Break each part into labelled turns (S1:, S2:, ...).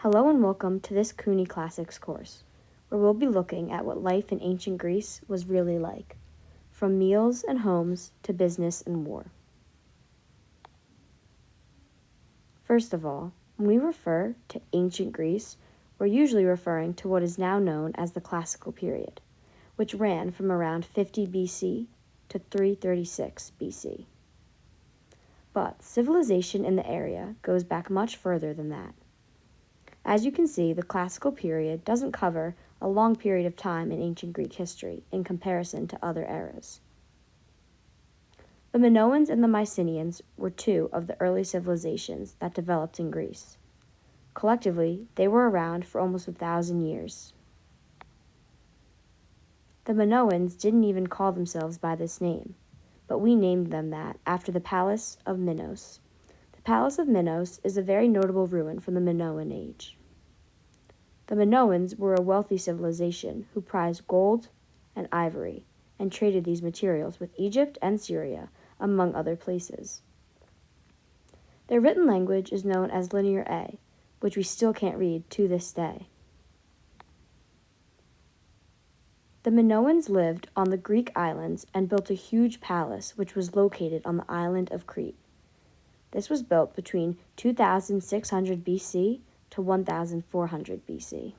S1: Hello and welcome to this CUNY Classics course, where we'll be looking at what life in ancient Greece was really like, from meals and homes to business and war. First of all, when we refer to ancient Greece, we're usually referring to what is now known as the Classical period, which ran from around 50 BC to 336 BC. But civilization in the area goes back much further than that. As you can see, the Classical period doesn't cover a long period of time in ancient Greek history in comparison to other eras. The Minoans and the Mycenaeans were two of the early civilizations that developed in Greece. Collectively, they were around for almost 1,000 years. The Minoans didn't even call themselves by this name, but we named them that after the Palace of Minos. The Palace of Minos is a very notable ruin from the Minoan age. The Minoans were a wealthy civilization who prized gold and ivory and traded these materials with Egypt and Syria, among other places. Their written language is known as Linear A, which we still can't read to this day. The Minoans lived on the Greek islands and built a huge palace which was located on the island of Crete. This was built between 2600 BC to 1400 BC.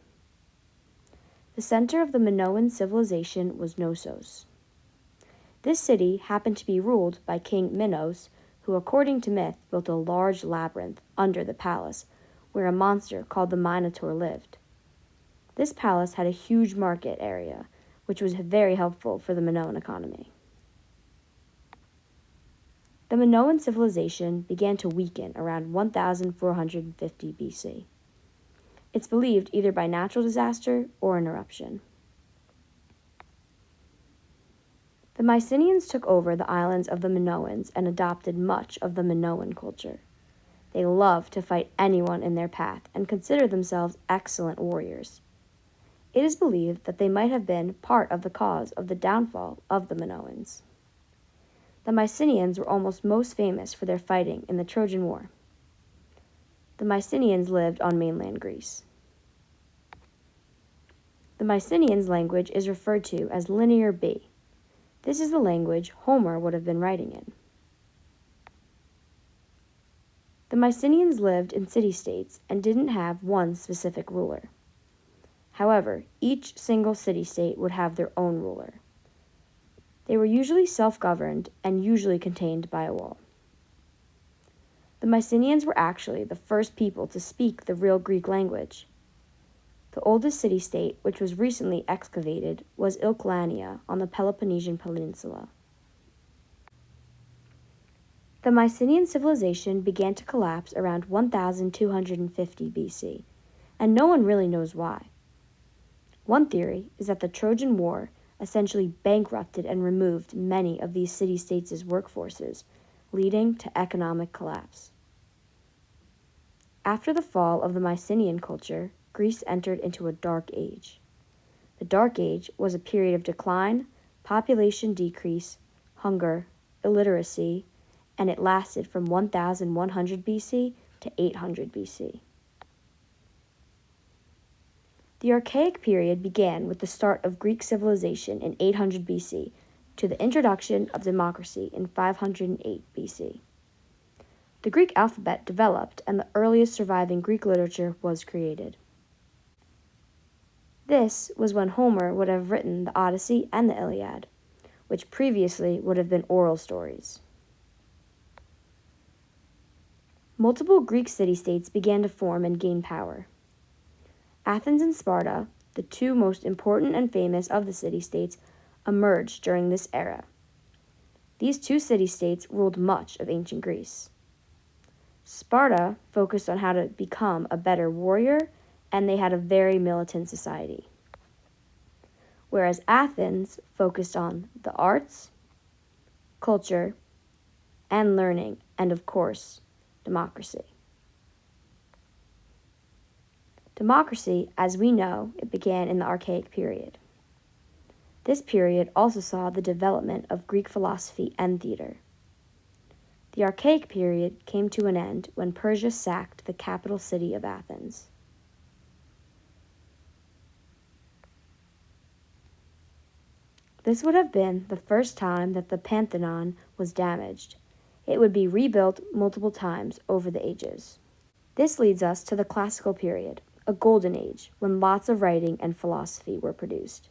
S1: The center of the Minoan civilization was Knossos. This city happened to be ruled by King Minos, who, according to myth, built a large labyrinth under the palace, where a monster called the Minotaur lived. This palace had a huge market area, which was very helpful for the Minoan economy. The Minoan civilization began to weaken around 1450 BC. It's believed either by natural disaster or an eruption. The Mycenaeans took over the islands of the Minoans and adopted much of the Minoan culture. They loved to fight anyone in their path and considered themselves excellent warriors. It is believed that they might have been part of the cause of the downfall of the Minoans. The Mycenaeans were almost most famous for their fighting in the Trojan War. The Mycenaeans lived on mainland Greece. The Mycenaeans' language is referred to as Linear B. This is the language Homer would have been writing in. The Mycenaeans lived in city-states and didn't have one specific ruler. However, each single city-state would have their own ruler. They were usually self-governed and usually contained by a wall. The Mycenaeans were actually the first people to speak the real Greek language. The oldest city-state, which was recently excavated, was Ilklania on the Peloponnesian Peninsula. The Mycenaean civilization began to collapse around 1250 BC, and no one really knows why. One theory is that the Trojan War essentially bankrupted and removed many of these city-states' workforces, leading to economic collapse. After the fall of the Mycenaean culture, Greece entered into a dark age. The Dark Age was a period of decline, population decrease, hunger, illiteracy, and it lasted from 1100 BC to 800 BC. The Archaic period began with the start of Greek civilization in 800 BC to the introduction of democracy in 508 BC. The Greek alphabet developed and the earliest surviving Greek literature was created. This was when Homer would have written the Odyssey and the Iliad, which previously would have been oral stories. Multiple Greek city-states began to form and gain power. Athens and Sparta, the two most important and famous of the city-states, emerged during this era. These two city-states ruled much of ancient Greece. Sparta focused on how to become a better warrior, and they had a very militant society. Whereas Athens focused on the arts, culture, and learning, and of course, democracy. Democracy, as we know, it began in the Archaic period. This period also saw the development of Greek philosophy and theater. The Archaic period came to an end when Persia sacked the capital city of Athens. This would have been the first time that the Pantheon was damaged. It would be rebuilt multiple times over the ages. This leads us to the classical period, a golden age when lots of writing and philosophy were produced.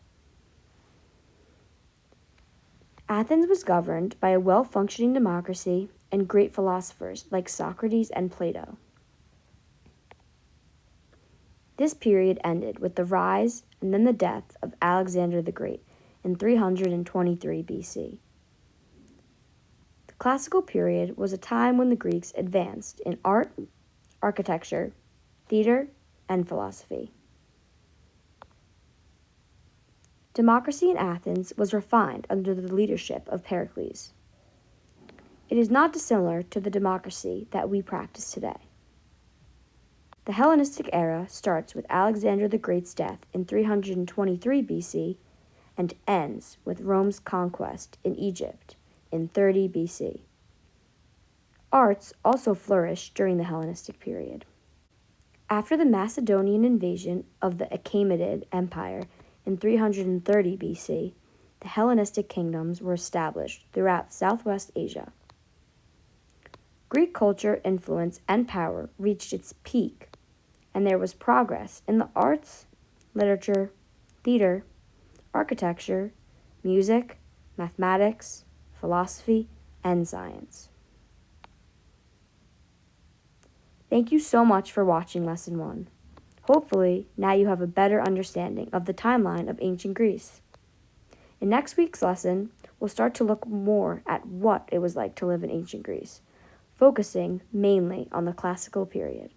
S1: Athens was governed by a well-functioning democracy and great philosophers like Socrates and Plato. This period ended with the rise and then the death of Alexander the Great in 323 BC. The classical period was a time when the Greeks advanced in art, architecture, theater, and philosophy. Democracy in Athens was refined under the leadership of Pericles. It is not dissimilar to the democracy that we practice today. The Hellenistic era starts with Alexander the Great's death in 323 BC and ends with Rome's conquest in Egypt in 30 BC. Arts also flourished during the Hellenistic period. After the Macedonian invasion of the Achaemenid Empire in 330 BC, the Hellenistic kingdoms were established throughout Southwest Asia. Greek culture, influence, and power reached its peak, and there was progress in the arts, literature, theater, architecture, music, mathematics, philosophy, and science. Thank you so much for watching Lesson 1. Hopefully, now you have a better understanding of the timeline of ancient Greece. In next week's lesson, we'll start to look more at what it was like to live in ancient Greece, focusing mainly on the classical period.